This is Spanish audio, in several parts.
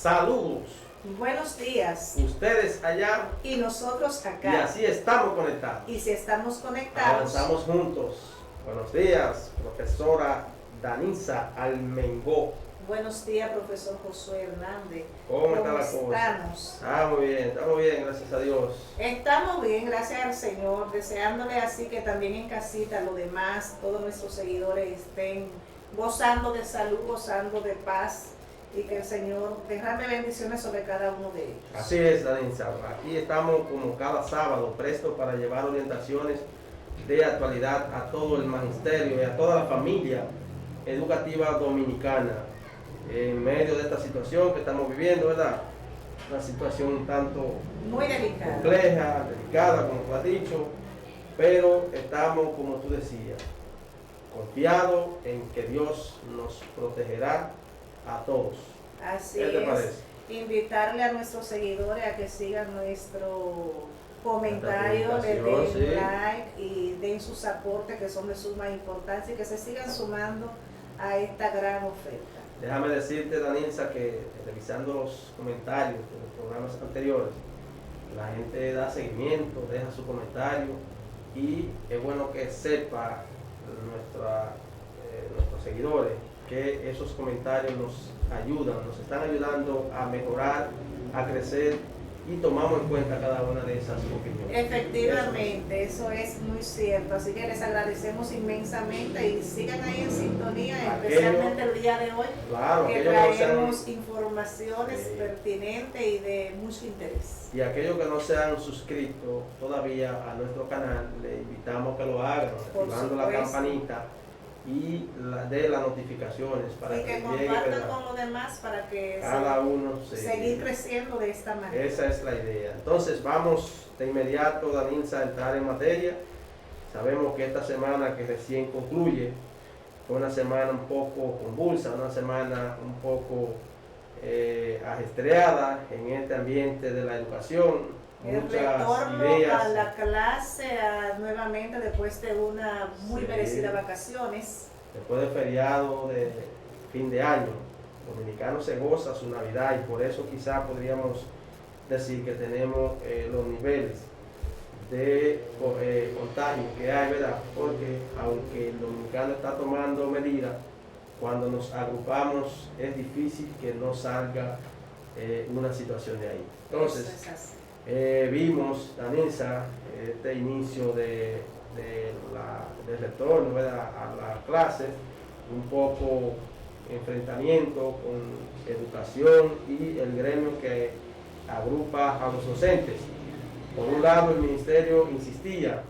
Saludos. Buenos días. Ustedes allá Y nosotros acá. y así estamos conectados. Y si estamos conectados. Avanzamos juntos. Buenos días, profesora Danisa Almengó. Buenos días, profesor Josué Hernández. ¿Cómo está la cosa? estamos? Estamos bien, gracias a Dios. Estamos bien, gracias al Señor, deseándole así que también en casita los demás, todos nuestros seguidores estén gozando de salud, gozando de paz y que el Señor derrame bendiciones sobre cada uno de ellos. Así es, Danisa. Aquí estamos como cada sábado, prestos para llevar orientaciones de actualidad a todo el magisterio y a toda la familia educativa dominicana en medio de esta situación que estamos viviendo, ¿verdad? Una situación un tanto Muy delicado. compleja, delicada, como tú has dicho, pero estamos, como tú decías, confiados en que Dios nos protegerá a todos. Así ¿Qué te es. parece? Invitarle a nuestros seguidores a que sigan nuestro comentario, le den publicación, sí. like y den sus aportes que son de suma importancia y que se sigan sumando a esta gran oferta. Déjame decirte, Danilza, que revisando los comentarios de los programas anteriores, la gente da seguimiento, deja su comentario y es bueno que sepa nuestros seguidores que esos comentarios nos ayudan, nos están ayudando a mejorar, a crecer y tomamos en cuenta cada una de esas opiniones. Efectivamente, eso es muy cierto, así que les agradecemos inmensamente y sigan ahí en sintonía, especialmente el día de hoy, Claro, que aquellos que no traemos sean, informaciones pertinentes y de mucho interés. y aquellos que no se han suscrito todavía a nuestro canal, le invitamos a que lo hagan, Por activando la supuesto. campanita y de las notificaciones para Y que que llegue, compartan ¿verdad? con los demás para que Cada uno seguir creciendo de esta manera. Esa es la idea. Entonces vamos de inmediato, Danilza, a entrar en materia. Sabemos que esta semana que recién concluye fue una semana un poco convulsa, una semana un poco ajetreada en este ambiente de la educación. El Muchas retorno ideas. a la clase nuevamente después de una muy Sí. merecida vacaciones. Después del feriado de fin de año, el dominicano se goza su Navidad y por eso quizá podríamos decir que tenemos los niveles de contagio que hay, ¿verdad? Porque aunque el dominicano está tomando medidas, cuando nos agrupamos es difícil que no salga una situación de ahí. Entonces, Eso es así. vimos, Danisa, este inicio del retorno, ¿verdad?, a la clase, un poco enfrentamiento con educación y el gremio que agrupa a los docentes. Por un lado, el ministerio insistía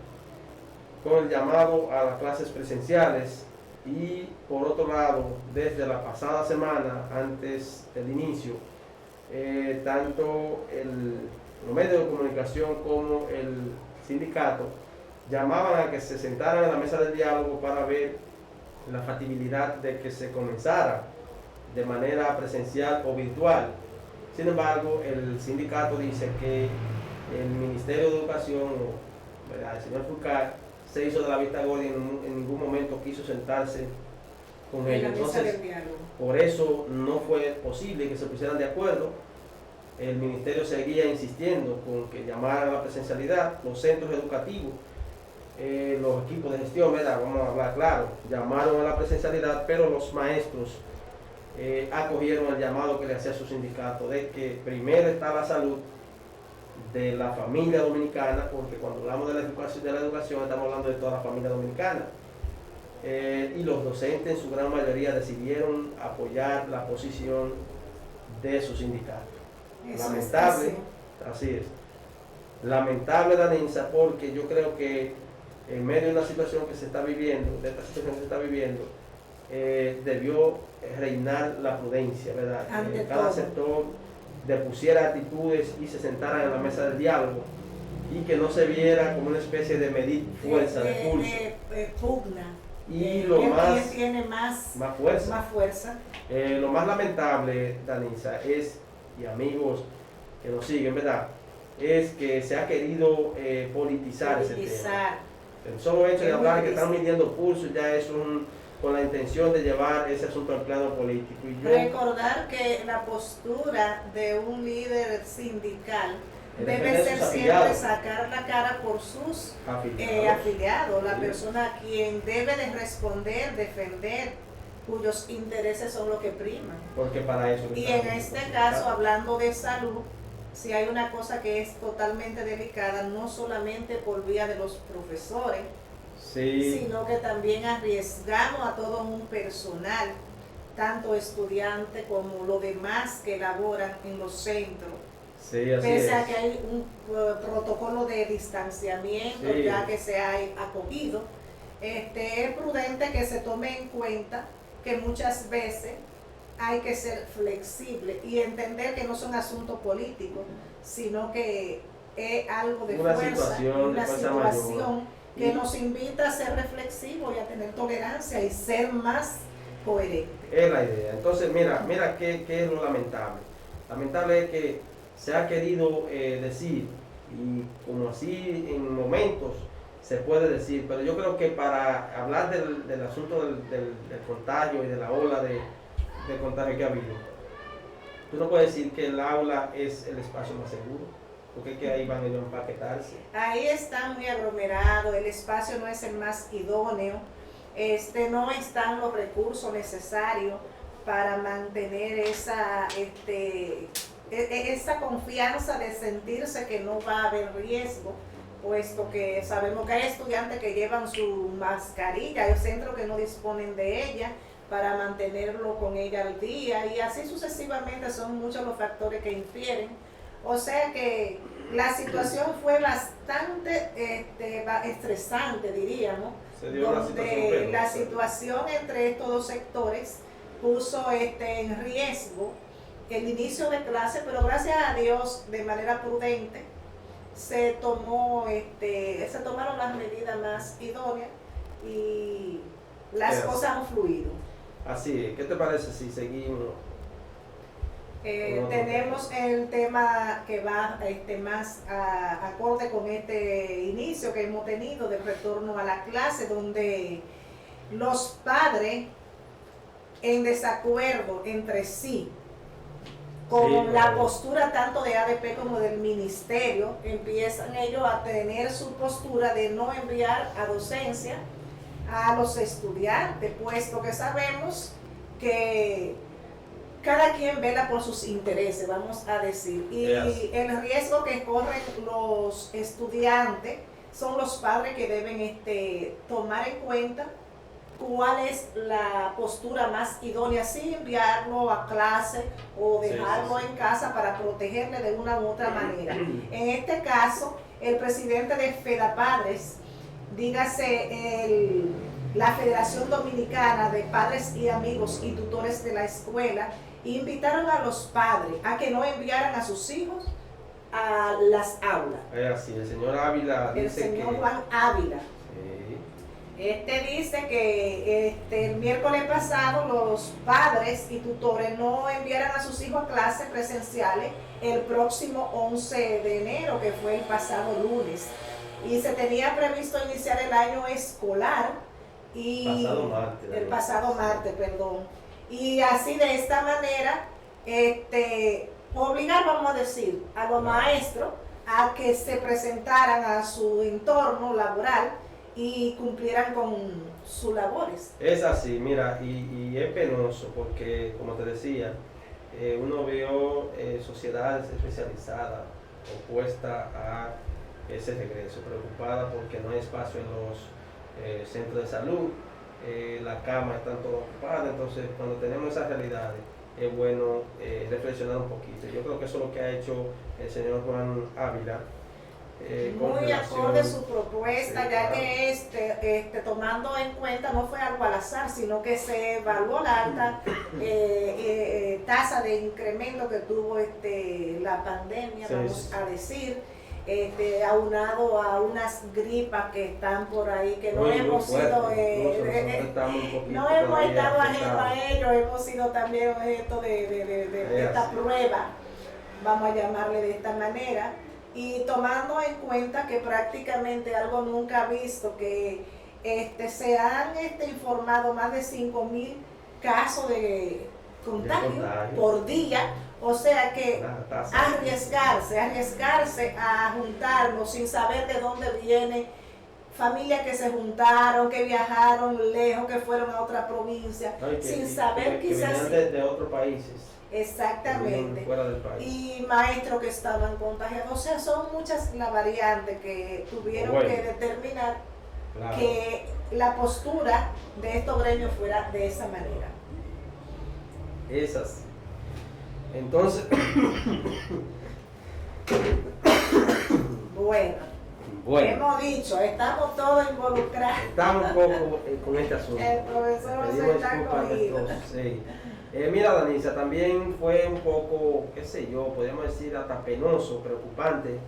con el llamado a las clases presenciales y por otro lado, desde la pasada semana, antes del inicio, tanto los medios de comunicación como el sindicato llamaban a que se sentaran en la mesa del diálogo para ver la factibilidad de que se comenzara de manera presencial o virtual. Sin embargo, el sindicato dice que el Ministerio de Educación, ¿verdad?, el señor Fulcar, se hizo de la vista gorda y en ningún momento quiso sentarse con ellos. Entonces, por eso no fue posible que se pusieran de acuerdo. El ministerio seguía insistiendo con que llamaran a la presencialidad, los centros educativos, los equipos de gestión, ¿verdad?, vamos a hablar claro, llamaron a la presencialidad, pero los maestros acogieron el llamado que le hacía su sindicato de que primero está la salud de la familia dominicana, porque cuando hablamos de la educación estamos hablando de toda la familia dominicana. Y los docentes en su gran mayoría decidieron apoyar la posición de su sindicato. Lamentable, así es. Lamentable, Danisa, porque yo creo que en medio de una situación que se está viviendo, debió reinar la prudencia, ¿verdad? Cada sector depusiera actitudes y se sentara en la mesa del diálogo y que no se viera como una especie de medir fuerza, de pulso. Pugna. Y lo más tiene más fuerza. Lo más lamentable, Danisa, es, y amigos que nos siguen, ¿verdad?, es que se ha querido politizar ese tema. El solo hecho de hablar que están midiendo pulso ya es con la intención de llevar ese asunto al plano político. Y yo, recordar que la postura de un líder sindical debe ser siempre sacar la cara por sus afiliados, la persona a quien debe de responder, defender, cuyos intereses son los que priman. Porque para eso. Y en este caso, hablando de salud, si hay una cosa que es totalmente delicada, no solamente por vía de los profesores, sí, sino que también arriesgamos a todo un personal, tanto estudiantes como los demás que laboran en los centros. Sí, así pese es. a que hay un protocolo de distanciamiento, sí, ya que se ha acogido, es prudente que se tome en cuenta que muchas veces hay que ser flexible y entender que no son asuntos políticos, sino que es algo de una fuerza, una situación que y nos invita a ser reflexivos y a tener tolerancia y ser más coherentes. Es la idea. Entonces, mira qué es lo lamentable. Lamentable es que se ha querido decir, y como así en momentos se puede decir, pero yo creo que para hablar del asunto del contagio y de la ola de contagio que ha habido, tú no puedes decir que el aula es el espacio más seguro, porque es que ahí van ellos a empaquetarse. Ahí está muy aglomerado, el espacio no es el más idóneo, no están los recursos necesarios para mantener esa confianza de sentirse que no va a haber riesgo, puesto que sabemos que hay estudiantes que llevan su mascarilla, hay centros que no disponen de ella para mantenerlo con ella al día, y así sucesivamente son muchos los factores que infieren. O sea que la situación fue bastante estresante, diríamos, donde la situación entre estos dos sectores puso en riesgo el inicio de clase, pero gracias a Dios, de manera prudente, se tomaron las medidas más idóneas y las cosas han fluido. Así es. ¿Qué te parece si seguimos? Tenemos el tema que va más acorde con este inicio que hemos tenido de retorno a la clase, donde los padres, en desacuerdo entre sí, con la postura tanto de ADP como del ministerio, empiezan ellos a tener su postura de no enviar a docencia a los estudiantes, puesto que sabemos que cada quien vela por sus intereses, vamos a decir, y el riesgo que corren los estudiantes son los padres que deben tomar en cuenta cuál es la postura más idónea, sin enviarlo a clase o dejarlo en casa para protegerle de una u otra manera. En este caso, el presidente de FEDAPADRES, dígase la Federación Dominicana de Padres y Amigos y Tutores de la Escuela, invitaron a los padres a que no enviaran a sus hijos a las aulas. Así, el señor Ávila dice el señor Juan Ávila. Dice que el miércoles pasado los padres y tutores no enviaran a sus hijos a clases presenciales el próximo 11 de enero, que fue el pasado lunes. Y se tenía previsto iniciar el año escolar el pasado martes, perdón. Y así de esta manera, obligar, vamos a decir, a los maestros a que se presentaran a su entorno laboral y cumplieran con sus labores. Es así, mira, y es penoso porque, como te decía, uno veo sociedades especializadas opuestas a ese regreso, preocupadas porque no hay espacio en los centros de salud, las camas están todas ocupadas. Entonces, cuando tenemos esas realidades, es bueno reflexionar un poquito. Yo creo que eso es lo que ha hecho el señor Juan Ávila. Muy acorde su propuesta, sí, ya que tomando en cuenta, no fue algo al azar, sino que se evaluó la alta tasa de incremento que tuvo la pandemia, vamos a decir, aunado a unas gripas que están por ahí, que no hemos sido, no hemos estado ajenos a ellos, hemos sido también objeto de esta prueba, vamos a llamarle de esta manera. Y tomando en cuenta que prácticamente algo nunca visto, que se han informado más de 5.000 casos de contagio por día, o sea que arriesgarse a juntarnos sin saber de dónde viene, familias que se juntaron, que viajaron lejos, que fueron a otra provincia, sin saber quizás que de otros países. Exactamente. Fuera del país. Y maestros que estaban contagiados, o sea, son muchas las variantes que tuvieron que determinar que la postura de estos gremios fuera de esa manera. Esas. Entonces, bueno, hemos dicho, estamos todos involucrados. Estamos un poco con este asunto. El profesor se está cogido. Sí. Mira, Danisa, también fue un poco, qué sé yo, podríamos decir hasta penoso, preocupante,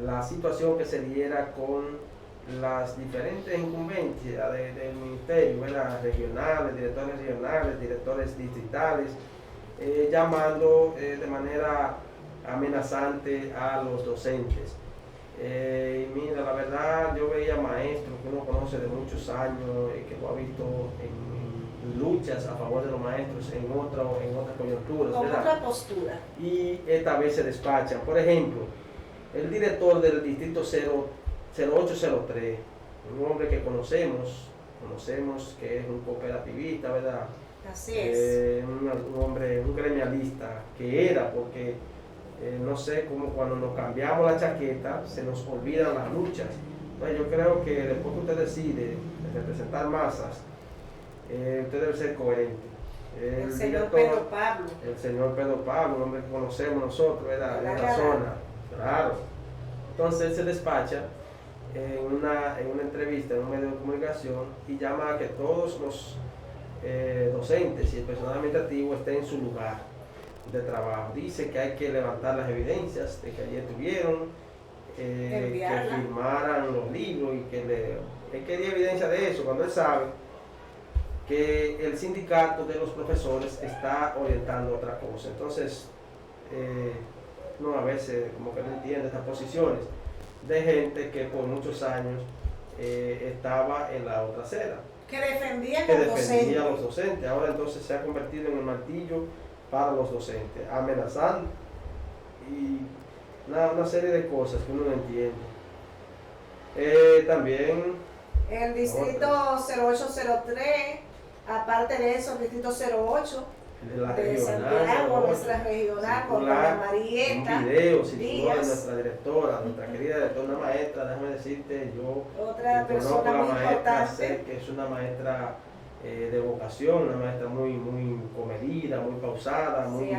la situación que se diera con las diferentes incumbencias del ministerio, ¿verdad? Regionales, directores distritales, llamando de manera amenazante a los docentes. Mira, la verdad, yo veía maestros que uno conoce de muchos años, que lo ha visto en luchas a favor de los maestros en otras coyunturas, con ¿verdad? otra postura. Y esta vez se despachan. Por ejemplo, el director del distrito 0803, un hombre que conocemos que es un cooperativista, ¿verdad? Así es. Un hombre, un gremialista que era, porque no sé, como cuando nos cambiamos la chaqueta se nos olvidan las luchas. Entonces yo creo que después que usted decide representar masas, usted debe ser coherente. El señor Pedro Pablo. El señor Pedro Pablo, un hombre que conocemos nosotros, ¿verdad? En la zona. Claro. Entonces él se despacha en una entrevista en un medio de comunicación y llama a que todos los docentes y el personal administrativo estén en su lugar de trabajo. Dice que hay que levantar las evidencias de que ayer tuvieron, que firmaran los libros y que él quería evidencia de eso, cuando él sabe que el sindicato de los profesores está orientando otra cosa. Entonces, no, a veces como que no entiende estas posiciones de gente que por muchos años estaba en la otra acera. Que defendía a los docentes. Ahora entonces se ha convertido en el martillo para los docentes, amenazando y una serie de cosas que uno no entiende. También el distrito 0803, aparte de eso, el distrito 08 de Santiago, nuestra regional, con la Marieta. Un video circuló de nuestra directora, nuestra querida directora, una maestra, déjame decirte, yo otra persona muy importante, sé que es una maestra de vocación, una maestra muy comedida, muy pausada, muy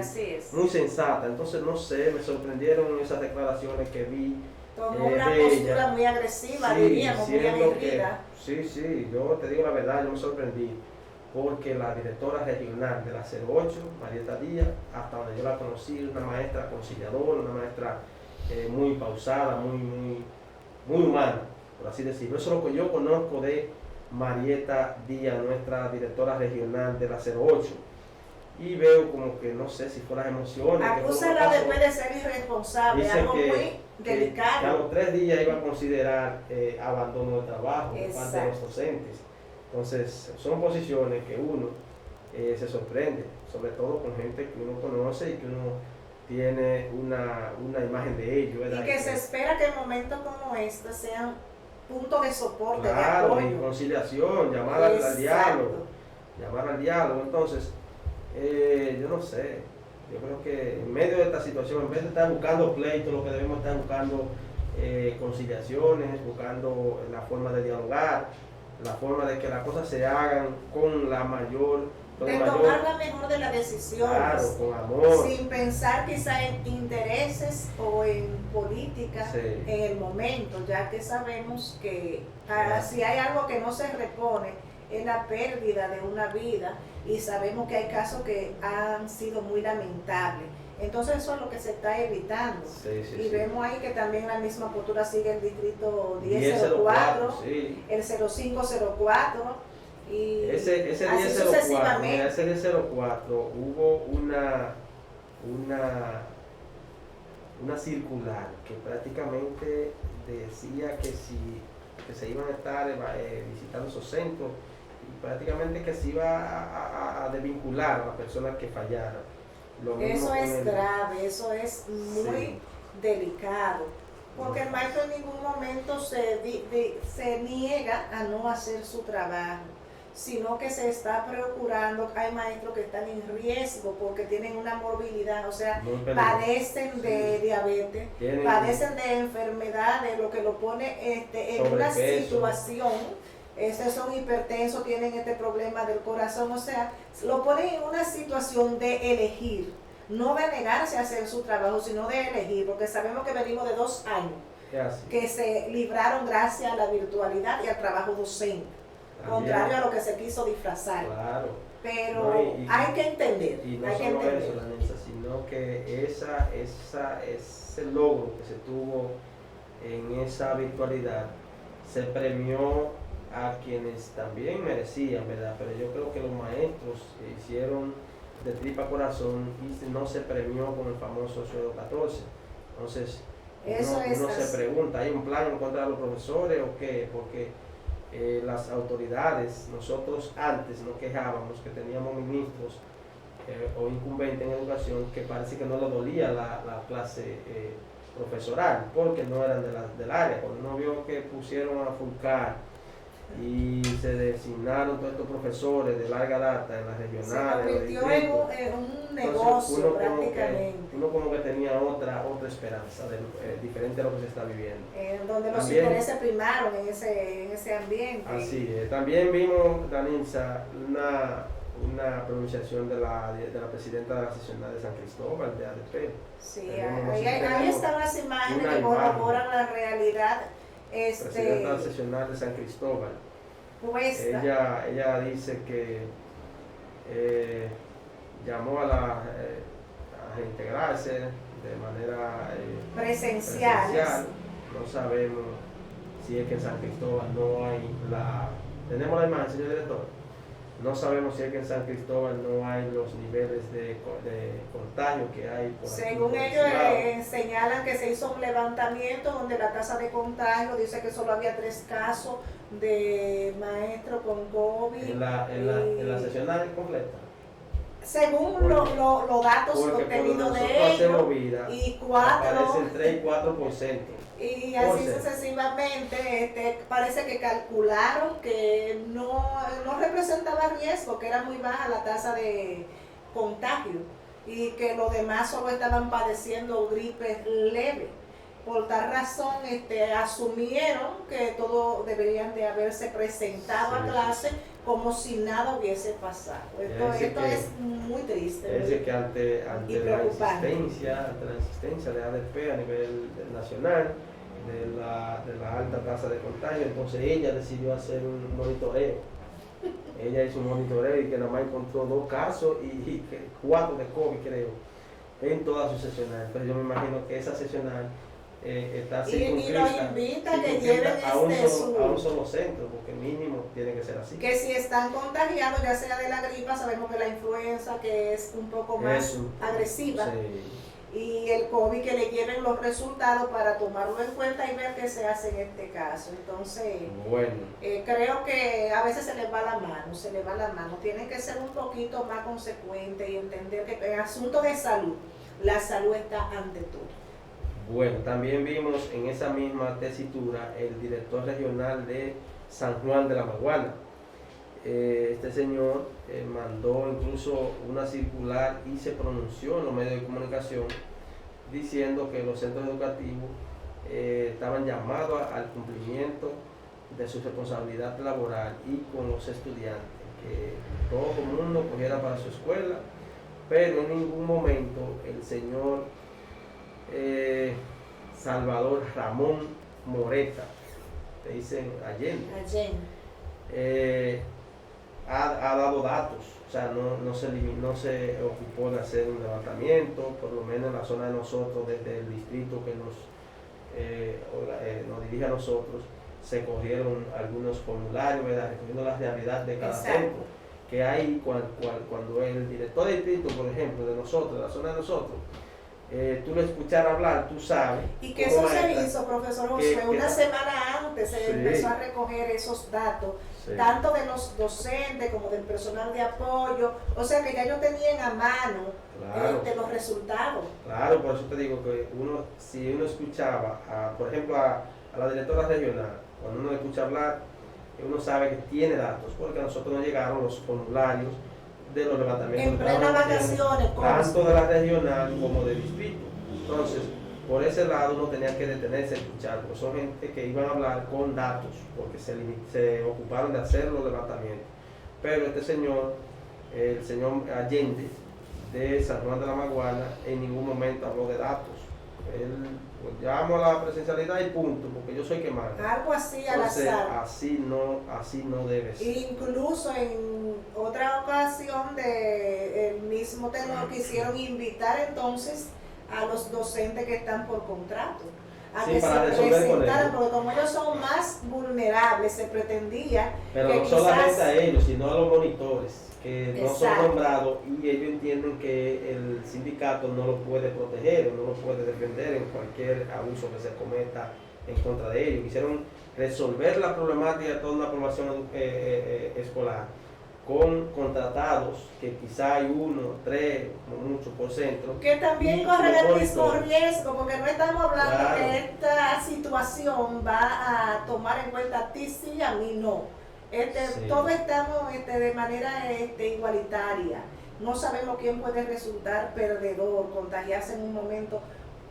sensata. Entonces, no sé, me sorprendieron esas declaraciones que vi. Tomó una postura ella muy agresiva, diríamos, muy aguerrida. Sí, yo te digo la verdad, yo me sorprendí, porque la directora regional de la 08, Marieta Díaz, hasta donde yo la conocí, una maestra conciliadora, una maestra muy pausada, muy humana, por así decirlo. Eso es lo que yo conozco de Marieta Díaz, nuestra directora regional de la 08. Y veo como que no sé si fue las emociones. Acúsala después de ser irresponsable, algo muy delicado. Que a los 3 días iba a considerar abandono de trabajo por parte de los docentes. Entonces, son posiciones que uno se sorprende, sobre todo con gente que uno conoce y que uno tiene una imagen de ellos, ¿verdad? Y que se espera que en momentos como este sean puntos de soporte, claro, de apoyo. Y conciliación, llamar al diálogo. Entonces, yo no sé, yo creo que en medio de esta situación, en vez de estar buscando pleitos, lo que debemos estar buscando conciliaciones, buscando la forma de dialogar, la forma de que las cosas se hagan con la mayor... tomar la mejor de las decisiones, claro, con amor, sin pensar quizá en intereses o en política en el momento, ya que sabemos que si hay algo que no se repone es la pérdida de una vida, y sabemos que hay casos que han sido muy lamentables. Entonces eso es lo que se está evitando. Y vemos ahí que también la misma postura sigue el distrito 1004, el 0504 y ese así sucesivamente. Ese 1004 hubo una circular que prácticamente decía que si que se iban a estar visitando esos centros y prácticamente que se iba a desvincular a las personas que fallaran. Eso es grave, eso es muy delicado, porque el maestro en ningún momento se niega a no hacer su trabajo, sino que se está procurando. Hay maestros que están en riesgo porque tienen una morbilidad, o sea, padecen de diabetes, padecen de enfermedades, lo que lo pone en una situación. Son hipertensos, tienen este problema del corazón, o sea, lo ponen en una situación de elegir, no de negarse a hacer su trabajo, sino de elegir, porque sabemos que venimos de 2 años que se libraron gracias a la virtualidad y al trabajo docente, contrario a lo que se quiso disfrazar. Claro. Pero no, hay que entender. Y no hay solo que entender. eso, Danisa, sino que ese logro que se tuvo en esa virtualidad se premió a quienes también merecían, ¿verdad? Pero yo creo que los maestros hicieron de tripa corazón y no se premió con el famoso sueldo 14. Entonces, uno se pregunta, ¿hay un plan en contra de los profesores o qué? Porque las autoridades, nosotros antes nos quejábamos que teníamos ministros o incumbentes en educación que parece que no les dolía la clase profesoral porque no eran del área. Cuando uno vio que pusieron a Fulcar y se designaron todos estos profesores de larga data en las regionales, se convirtió en un negocio. Entonces, prácticamente. Uno como que tenía otra esperanza, diferente a lo que se está viviendo. Donde los intereses primaron en ese ambiente. Así es. También vimos, Danisa, una pronunciación de la presidenta de la seccional de San Cristóbal, de ADP. Sí, ahí están las imágenes que corroboran la realidad. Presidenta seccional de San Cristóbal. Ella dice que llamó a reintegrarse de manera presencial. No sabemos si es que en San Cristóbal no hay tenemos la imagen, señor director. No sabemos si es que en San Cristóbal no hay los niveles de contagio que hay por según aquí, ellos señalan que se hizo un levantamiento donde la tasa de contagio dice que solo había 3 casos de maestros con COVID. En la seccional completa. Según los datos obtenidos de ellos, y 4 aparecen 3 y 4%. Y así sucesivamente, parece que calcularon que no representaba riesgo, que era muy baja la tasa de contagio y que los demás solo estaban padeciendo gripe leve. Por tal razón asumieron que todos deberían de haberse presentado a clase como si nada hubiese pasado. Esto es muy triste. Es que ante la insistencia de ADP a nivel nacional, de la alta tasa de contagio, entonces ella decidió hacer un monitoreo. Ella hizo un monitoreo y que nada más encontró 2 casos y 4 de COVID, creo, en toda su seccional. Pero yo me imagino que esa seccional está circunscrita, y los invita a que lleven a un solo centro, porque mínimo tiene que ser así. Que si están contagiados, ya sea de la gripa, sabemos que la influenza, que es un poco más agresiva, y el COVID, que le lleven los resultados para tomarlo en cuenta y ver qué se hace en este caso. Entonces, creo que a veces se les va la mano, tienen que ser un poquito más consecuentes y entender que en asuntos de salud, la salud está ante todo. Bueno, también vimos en esa misma tesitura el director regional de San Juan de la Maguana. Este señor mandó incluso una circular y se pronunció en los medios de comunicación diciendo que los centros educativos estaban llamados al cumplimiento de su responsabilidad laboral y con los estudiantes, que todo el mundo cogiera para su escuela, pero en ningún momento el señor Salvador Ramón Moreta, te dicen Allende, ha dado datos, o sea, no se ocupó de hacer un levantamiento, por lo menos en la zona de nosotros, desde el distrito que nos dirige a nosotros, se cogieron algunos formularios, ¿verdad?, recogiendo la realidad de cada centro, que hay cuando el director de distrito, por ejemplo, de nosotros, de la zona de nosotros, tú lo escuchar hablar, tú sabes. Y que eso se hizo, profesor Josué, una semana importante, se Sí. empezó a recoger esos datos, Sí. tanto de los docentes como del personal de apoyo, o sea que ya ellos tenían a mano Claro. los resultados. Claro, por eso te digo que si uno escuchaba, por ejemplo, a la directora regional, cuando uno escucha hablar, uno sabe que tiene datos, porque a nosotros nos llegaron los formularios de los levantamientos En plenas vacaciones, tanto de la regional como de distrito. Entonces, por ese lado uno tenía que detenerse a escuchar, porque son gente que iban a hablar con datos, porque se ocuparon de hacer los levantamientos. Pero este señor, el señor Allende, de San Juan de la Maguana, en ningún momento habló de datos. Él, pues, llamo a la presencialidad y punto, porque yo soy que manda. Algo así al Entonces, azar. así no debe ser. Incluso en otra ocasión de el mismo tema quisieron invitar entonces a los docentes que están por contrato a Sí, que para se resolver con presentaran, ellos. porque como ellos son más vulnerables, se pretendía Pero que no solamente a quizás ellos, sino a los monitores, que no son Exacto. nombrados y ellos entienden que el sindicato no lo puede proteger o no lo puede defender en cualquier abuso que se cometa en contra de ellos. Quisieron resolver la problemática de toda una población escolar con contratados, que quizá hay 1, 3, como mucho por centro. que también y corren los el mismo monitores. riesgo, porque no estamos hablando Claro. que esta situación va a tomar en cuenta a ti sí, a mí no. Sí. Todos estamos de manera igualitaria. No sabemos quién puede resultar perdedor, contagiarse en un momento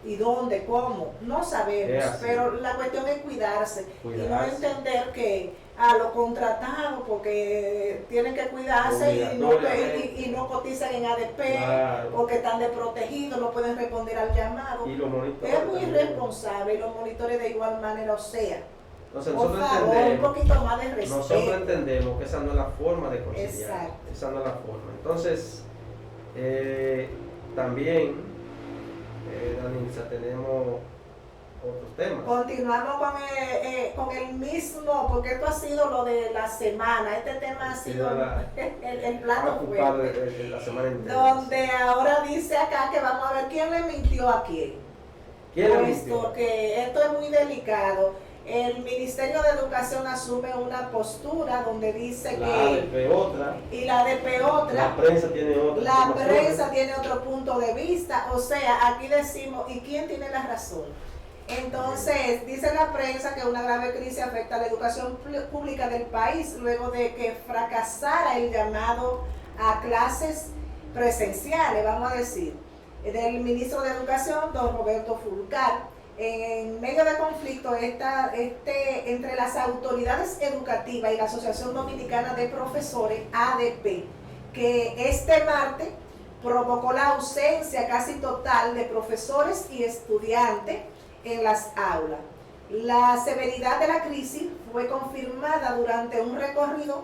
y dónde, cómo, no sabemos, pero la cuestión es cuidarse y no entender que a los contratados, porque tienen que cuidarse y no cotizan en ADP, Claro. porque están desprotegidos, no pueden responder al llamado. Y los monitores Es muy también. irresponsable y los monitores de igual manera, o sea, Entonces, por nosotros favor, un entendemos, poquito más de respeto. nosotros entendemos que esa no es la forma de conciliar. Exacto. Esa no es la forma. Entonces, también, Danilza, tenemos otros temas. Continuamos con el mismo, porque esto ha sido lo de la semana. Este tema ha sido el plato fuerte. La semana entera. Donde ahora dice acá que vamos a ver quién le mintió a quién. ¿Quién le Puesto mintió? que esto es muy delicado. El Ministerio de Educación asume una postura donde dice La que... ADP otra. Y la ADP otra. La prensa tiene otra. La información. prensa tiene otro punto de vista. O sea, aquí decimos, ¿y quién tiene la razón? Entonces, dice la prensa que una grave crisis afecta a la educación pública del país luego de que fracasara el llamado a clases presenciales, vamos a decir, del ministro de Educación, don Roberto Fulcar. En medio de conflicto entre las autoridades educativas y la Asociación Dominicana de Profesores, ADP, que este martes provocó la ausencia casi total de profesores y estudiantes en las aulas. La severidad de la crisis fue confirmada durante un recorrido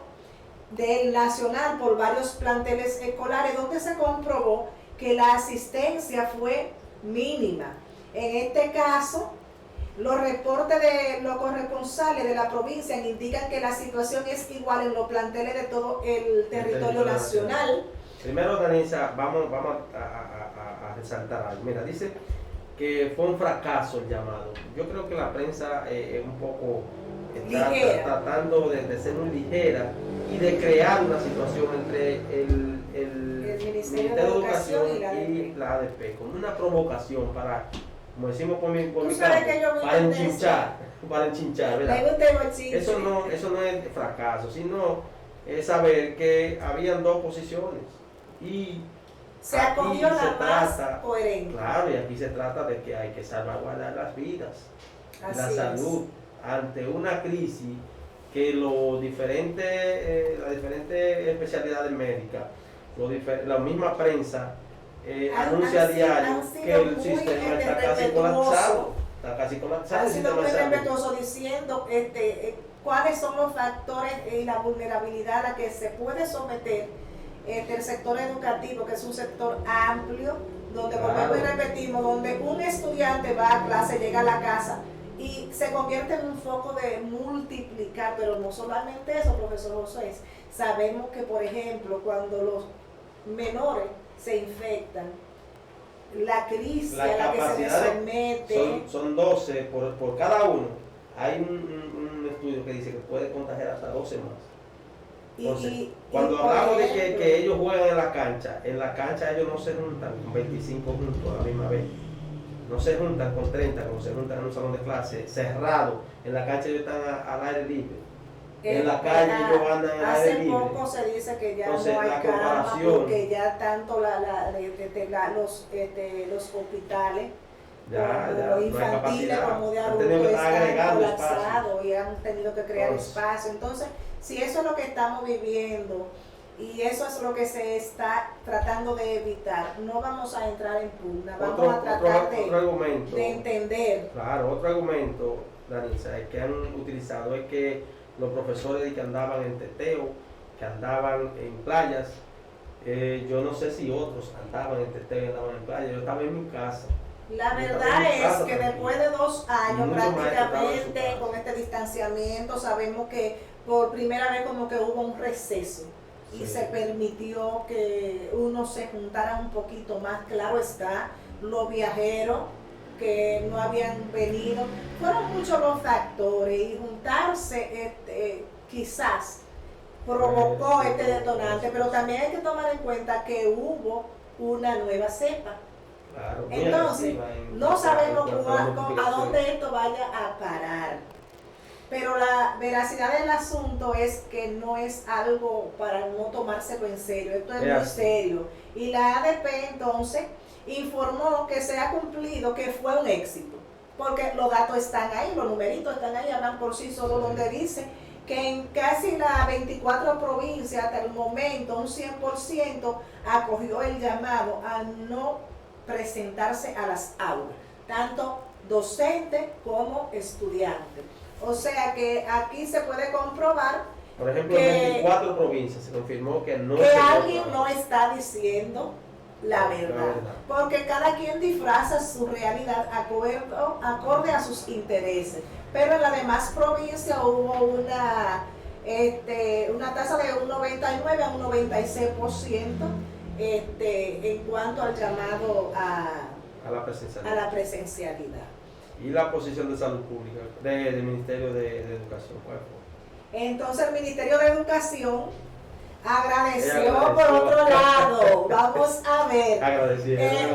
del Nacional por varios planteles escolares donde se comprobó que la asistencia fue mínima. En este caso, los reportes de los corresponsales de la provincia indican que la situación es igual en los planteles de todo el territorio nacional. Primero, Danisa, vamos a resaltar algo. Mira, dice que fue un fracaso el llamado. Yo creo que la prensa es un poco tratando de ser muy ligera y de crear una situación entre el Ministerio de Educación y la ADP, como una provocación para, como decimos por mi campo, para enchinchar, ¿verdad? Eso no es fracaso, sino es saber que habían dos posiciones y se acogió la más coherente. Claro, y aquí se trata de que hay que salvaguardar las vidas, la salud ante una crisis que las diferentes especialidades médicas, la misma prensa anuncia a diario que el sistema está casi colapsado. Han sido muy respetuosos diciendo cuáles son los factores y la vulnerabilidad a la que se puede someter el sector educativo, que es un sector amplio, donde volvemos y repetimos, donde un estudiante va a clase, llega a la casa y se convierte en un foco de multiplicar, pero no solamente eso, profesor José, sabemos que, por ejemplo, cuando los menores se infectan, la crisis a la que se les somete son 12 por cada uno. hay un estudio que dice que puede contagiar hasta 12 más. Entonces, cuando por hablamos de ejemplo, que ellos juegan en la cancha ellos no se juntan con 25 juntos a la misma vez. No se juntan con 30 como se juntan en un salón de clase cerrado. En la cancha ellos están al aire libre. En la calle ellos andan al aire libre. Hace poco se dice que ya Entonces, no hay la cama comparación, porque ya tanto los hospitales ya como no hay infantiles capacidad. como de Han tenido que adultos estar están agregando espacio. colapsados y han tenido que crear Entonces, espacio. Entonces, si eso es lo que estamos viviendo y eso es lo que se está tratando de evitar, no vamos a entrar en pugna, vamos a tratar otro argumento, de entender. Claro, otro argumento, Danisa, es que han utilizado es que los profesores que andaban en teteo, que andaban en playas, yo no sé si otros andaban en teteo y andaban en playa, yo estaba en mi casa. La verdad es que después de 2 años prácticamente con este distanciamiento sabemos que por primera vez como que hubo un receso y se permitió que uno se juntara un poquito más. Claro está, los viajeros que no habían venido, fueron muchos los factores y juntarse quizás provocó este detonante, pero también hay que tomar en cuenta que hubo una nueva cepa. Claro, entonces, no sabemos a dónde esto vaya a parar. Pero la veracidad del asunto es que no es algo para no tomárselo en serio. Esto es muy serio. Y la ADP entonces informó que se ha cumplido, que fue un éxito. Porque los datos están ahí, los numeritos están ahí, hablan por sí solos, donde dice que en casi las 24 provincias hasta el momento un 100% acogió el llamado a no presentarse a las aulas, tanto docentes como estudiantes. O sea que aquí se puede comprobar, por ejemplo, en 24 provincias se confirmó que no que alguien no está diciendo la verdad, porque cada quien disfraza su realidad acorde a sus intereses. Pero en las demás provincias hubo una tasa de un 99 a un 96% en cuanto al llamado a la presencialidad. ¿Y la posición de salud pública del Ministerio de Educación? ¿Cuál fue? Entonces el Ministerio de Educación agradeció por otro lado. Vamos a ver.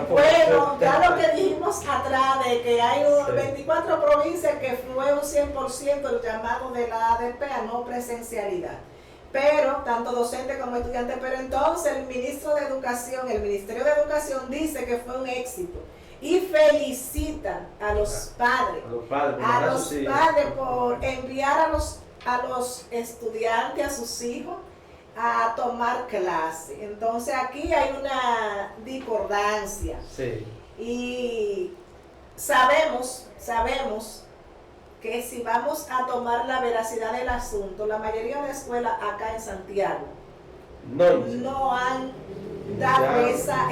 Bueno, ya lo que dijimos atrás de que hay 24 provincias que fue un 100% el llamado de la ADP a no presencialidad. Pero, tanto docente como estudiante, pero entonces el Ministerio de Educación dice que fue un éxito y felicita a los padres, por enviar a los estudiantes, a sus hijos, a tomar clase. Entonces aquí hay una discordancia. Sí. Y sabemos que si vamos a tomar la veracidad del asunto, la mayoría de escuelas acá en Santiago no han dado esa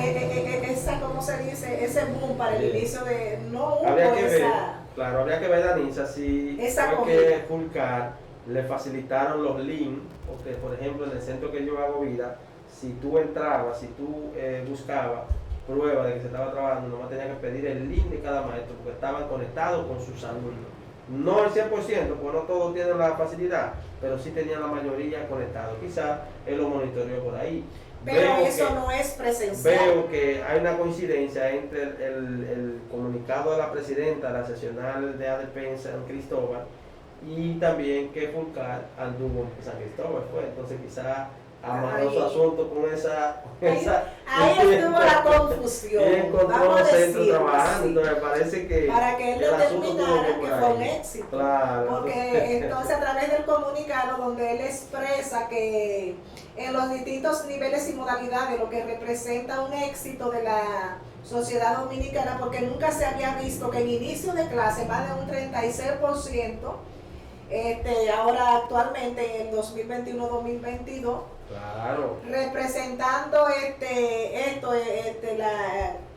¿cómo se dice? Ese boom para el inicio de... No hubo habría que ver, Danisa, si creo que Fulcar le facilitaron los links, porque por ejemplo en el centro que yo hago vida, si tú entrabas, si tú buscabas prueba de que se estaba trabajando, nomás tenía que pedir el link de cada maestro, porque estaban conectados con sus alumnos. No el 100%, porque no todos tienen la facilidad, pero sí tenían la mayoría conectados. Quizás él lo monitoreó por ahí. Pero eso no es presencial. Veo que hay una coincidencia entre el comunicado de la presidenta de la seccional de ADP en San Cristóbal y también que Fulcar anduvo en San Cristóbal. Entonces quizás amarró su asunto con ahí estuvo la confusión. Y encontró los centros trabajando, entonces me parece que para que él determinara que fue un éxito. Claro. Porque entonces a través del comunicado donde él expresa que en los distintos niveles y modalidades lo que representa un éxito de la sociedad dominicana, porque nunca se había visto que en inicio de clase más de un 36%, ahora actualmente en el 2021-2022, claro, representando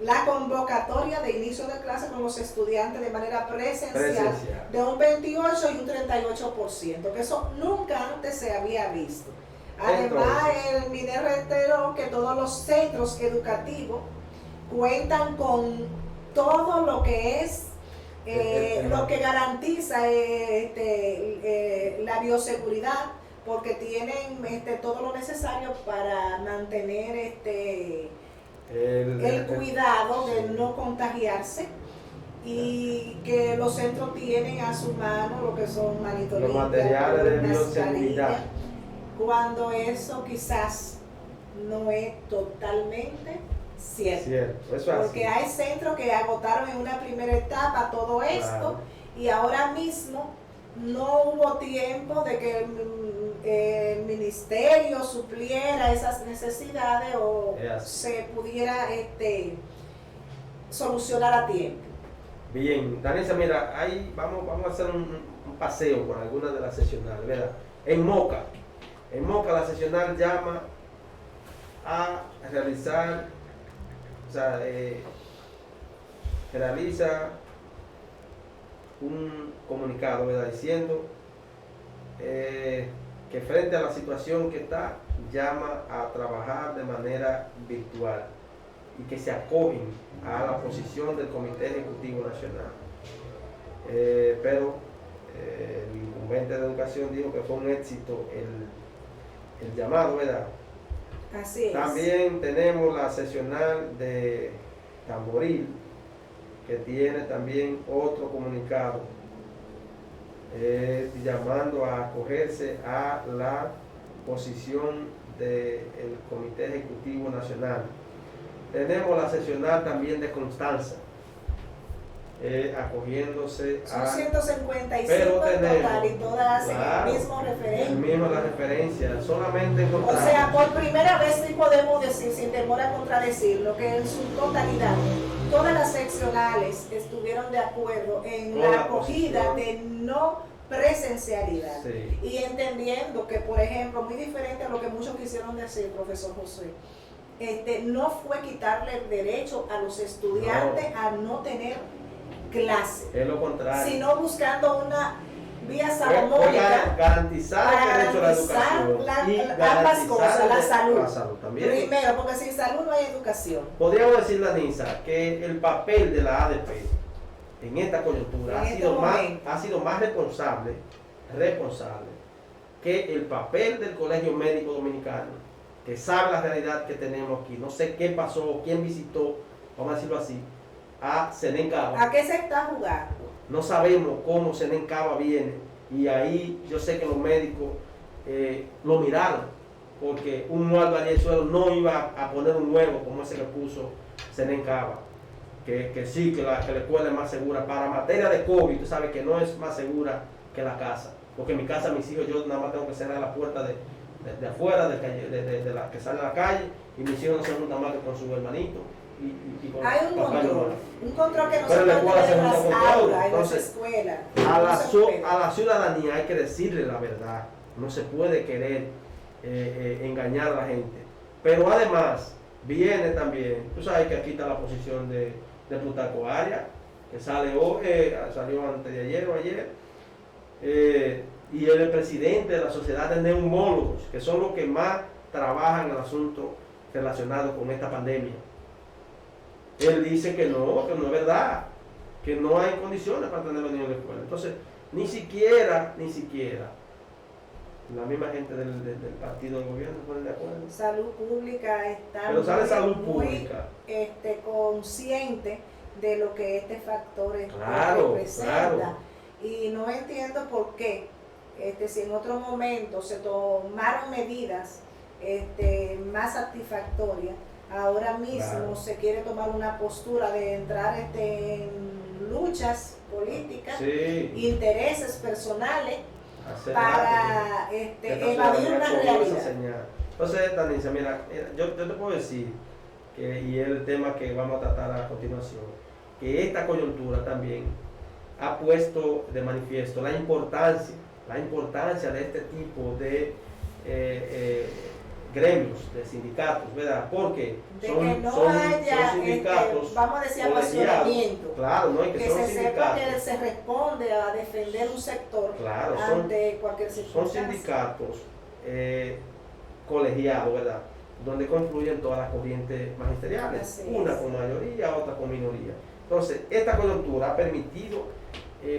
la convocatoria de inicio de clase con los estudiantes de manera presencial de un 28 y un 38%, que eso nunca antes se había visto. Además, el MINER reiteró que todos los centros educativos cuentan con todo lo que es Lo que garantiza la bioseguridad, porque tienen todo lo necesario para mantener el cuidado de no contagiarse, y que los centros tienen a su mano lo que son manitos los materiales de bioseguridad, cuando eso quizás no es totalmente cierto. Eso porque así. hay centros que agotaron en una primera etapa todo esto, Claro. Y ahora mismo no hubo tiempo de que el ministerio supliera esas necesidades o se pudiera solucionar a tiempo. Bien, Danisa, mira, ahí vamos a hacer un paseo por algunas de las sesionales, ¿verdad? En Moca la sesional llama a realizar, o sea, realiza un comunicado, ¿verdad? Diciendo que frente a la situación que está, llama a trabajar de manera virtual y que se acogen a la posición del Comité Ejecutivo Nacional. Pero el incumbente de Educación dijo que fue un éxito el llamado, ¿verdad? Así es. También tenemos la sesional de Tamboril, que tiene también otro comunicado llamando a acogerse a la posición del Comité Ejecutivo Nacional. Tenemos la sesional también de Constanza, acogiéndose son a... 155 pero en tenemos, total y todas claro, el mismo referente. el mismo la referencia, solamente en O Constanza. sea, por primera vez sí podemos decir, sin temor a contradecirlo, que en su totalidad todas las seccionales estuvieron de acuerdo en Con la la acogida posición de no presencialidad. Sí. Y entendiendo que, por ejemplo, muy diferente a lo que muchos quisieron decir, profesor José, no fue quitarle el derecho a los estudiantes a no tener clase, Es lo contrario. sino buscando una vía salomónica garantizar el derecho a la educación y ambas cosas, la salud. La salud también. Primero, porque sin salud no hay educación. Podríamos decir, Danisa, que el papel de la ADP en esta coyuntura ha sido más responsable que el papel del Colegio Médico Dominicano, que sabe la realidad que tenemos aquí. No sé qué pasó, quién visitó, vamos a decirlo así, a Senencaba. ¿A qué se está jugando? No sabemos cómo Senencaba viene, y ahí yo sé que los médicos lo miraron, porque un Nuevo Ariezuelo no iba a poner un huevo como ese que puso Senencaba, que sí, que la escuela es más segura. Para materia de COVID, tú sabes que no es más segura que la casa, porque en mi casa mis hijos, yo nada más tengo que cerrar la puerta de afuera, de la que sale a la calle, y mis hijos no se juntan más que con su hermanito. Y con Hay un control que no se Pero puede puede hacer en las un control. aulas, en las Entonces, escuelas. a la ciudadanía hay que decirle la verdad, no se puede querer engañar a la gente. Pero además viene también, tú sabes que aquí está la posición de Plutarco Arias, que sale hoy, salió antes de ayer o ayer, y él es el presidente de la Sociedad de Neumólogos, que son los que más trabajan en el asunto relacionado con esta pandemia. Él dice que no es verdad, que no hay condiciones para tener los niños en la escuela. Entonces, ni siquiera la misma gente del partido del gobierno se pone de acuerdo. Salud Pública está Pero sale Salud muy Pública. Consciente de lo que este factor representa. Claro. Y no entiendo por qué, si en otro momento se tomaron medidas más satisfactorias, ahora mismo se quiere tomar una postura de entrar en luchas políticas, intereses personales, para evadir una realidad. Entonces, Danisa, mira, yo te puedo decir, y es el tema que vamos a tratar a continuación, que esta coyuntura también ha puesto de manifiesto la importancia de este tipo de gremios, de sindicatos, ¿verdad? Porque son sindicatos, vamos a decir, apasionamiento. Claro, no hay que son se sindicatos. sepa que se responde a defender un sector ante cualquier circunstancia. Son sindicatos colegiados, ¿verdad? Donde confluyen todas las corrientes magisteriales, una con mayoría, otra con minoría. Entonces, esta coyuntura ha permitido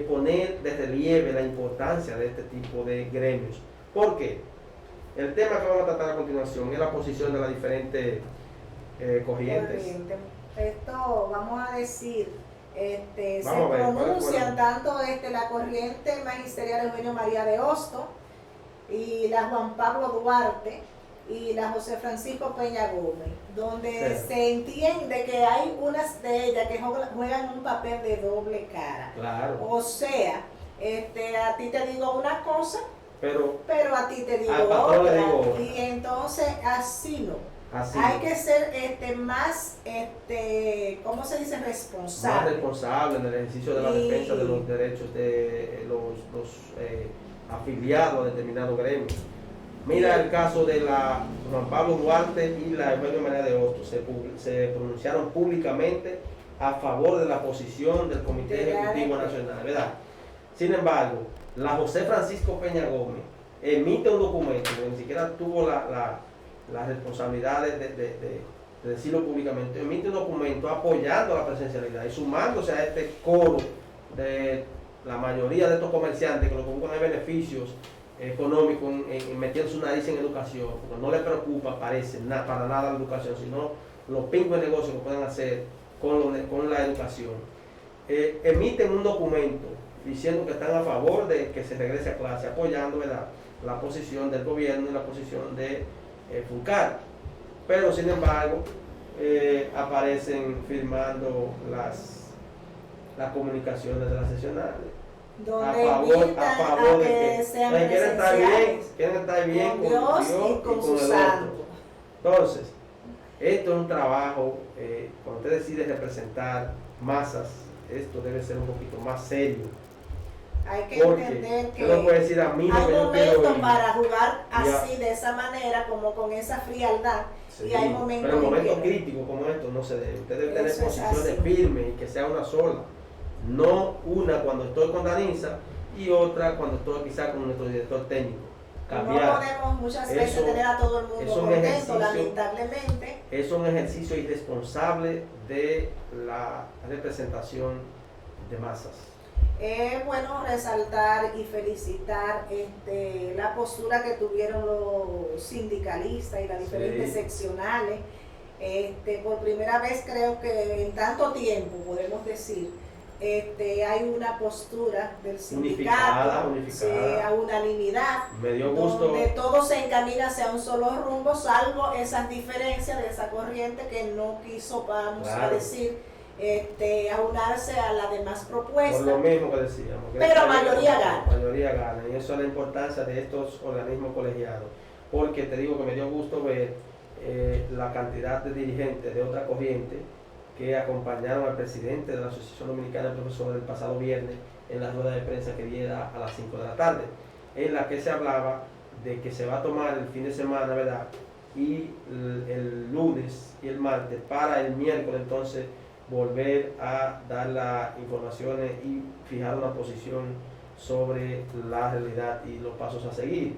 poner de relieve la importancia de este tipo de gremios. ¿Por qué? El tema que vamos a tratar a continuación es la posición de las diferentes corrientes. Esto, vamos a decir, se Vamos a ver, pronuncian tanto la corriente magisterial Eugenio María de Hostos y la Juan Pablo Duarte y la José Francisco Peña Gómez, donde se entiende que hay unas de ellas que juegan un papel de doble cara. Claro. O sea, a ti te digo una cosa, pero a ti te digo otra. Y entonces así no. Así. Hay que ser más, ¿cómo se dice? Responsable. Más responsable en el ejercicio de la defensa de los derechos de los afiliados a determinados gremios. Mira el caso de la Juan Pablo Duarte y la Eugenio María de Hostos. Se pronunciaron públicamente a favor de la posición del Comité Ejecutivo Nacional, ¿verdad? Sin embargo, la José Francisco Peña Gómez emite un documento, que ni siquiera tuvo la responsabilidad de decirlo públicamente, emite un documento apoyando la presencialidad y sumándose a este coro de la mayoría de estos comerciantes que lo que buscan es beneficios económicos en meter su nariz en educación, porque no les preocupa, parece, para nada la educación, sino los pingües negocios que pueden hacer con la educación. Emiten un documento diciendo que están a favor de que se regrese a clase, apoyando, ¿verdad?, la posición del gobierno y la posición de FUNCAR, pero sin embargo aparecen firmando las comunicaciones de las sesionales a favor de que quieren estar bien con Dios y con el otro. Entonces, esto es un trabajo, cuando usted decide representar masas, esto debe ser un poquito más serio. Hay que entender que no puede decir a mí hay momentos para jugar así, ya, de esa manera, como con esa frialdad. Sí, y hay momentos, pero en momentos críticos como estos no se debe. Usted debe tener posiciones firmes y que sea una sola. No una cuando estoy con Danisa y otra cuando estoy quizá con nuestro director técnico. Cambiar. No podemos muchas veces tener a todo el mundo contento, lamentablemente. Es un ejercicio irresponsable de la representación de masas. Es bueno resaltar y felicitar la postura que tuvieron los sindicalistas y las diferentes seccionales. Por primera vez creo que en tanto tiempo, podemos decir, hay una postura del sindicato unificada, a unanimidad, me dio gusto, donde todo se encamina hacia un solo rumbo, salvo esas diferencias de esa corriente que no quiso, vamos a decir, aunarse a las demás propuestas. Por lo mismo que decíamos. Pero mayoría gana. Mayoría gana. Y eso es la importancia de estos organismos colegiados. Porque te digo que me dio gusto ver la cantidad de dirigentes de otra corriente que acompañaron al presidente de la Asociación Dominicana de Profesores el pasado viernes en la rueda de prensa que diera a las 5 de la tarde, en la que se hablaba de que se va a tomar el fin de semana, ¿verdad?, y el lunes y el martes para el miércoles entonces volver a dar las informaciones y fijar una posición sobre la realidad y los pasos a seguir,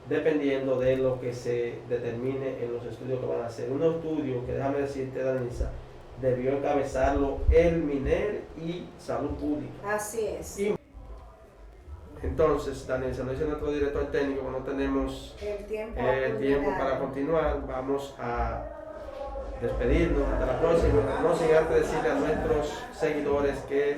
dependiendo de lo que se determine en los estudios que van a hacer. Un estudio que, déjame decirte, Danisa, debió encabezarlo el MINER y Salud Pública. Así es. Y entonces, Danisa, nos dice nuestro director técnico que no tenemos el tiempo para continuar. Vamos a despedirnos hasta la próxima. No sin antes decirle a nuestros seguidores que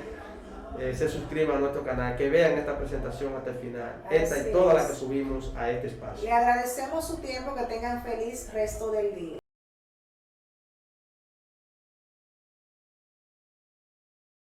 se suscriban a nuestro canal, que vean esta presentación hasta el final, esta y todas las que subimos a este espacio. Le agradecemos su tiempo, que tengan feliz resto del día.